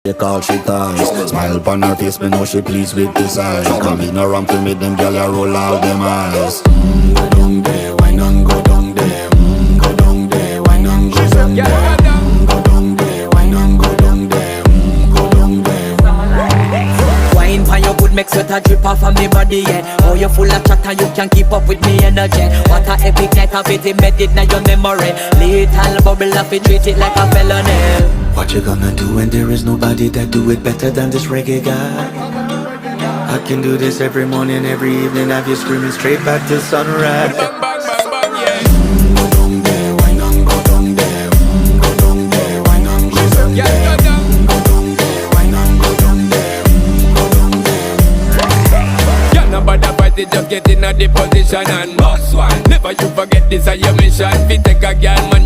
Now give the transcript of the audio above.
They call she ties. Smile upon her face, me know she pleased with this eyes. Come in around to me, them gyal a roll out them eyes. Go down there, why not go down there? Go down there, why not go down there? Go down there, why not go down there? Go down there. Wine pan your good, make sweat a drip off of me body, yeah. Oh, you full of chatter, you can keep up with me energy. What a epic night of it, embedded in your memory. Little bubble of it, treat it like a felony. What you gonna do when there is nobody that do it better than this reggae guy? I can do this every morning, every evening, have you screaming straight back to sunrise. Bang, bang, bang, bang, yeah. Go down there, why not go down there? Go down there, why not go down there? Yeah, go down. Go down there, why not go down there? Go down there. Yeah, nobody fight it, just get in a the position and boss one. Never you forget this is your mission. Fi take a girl, man.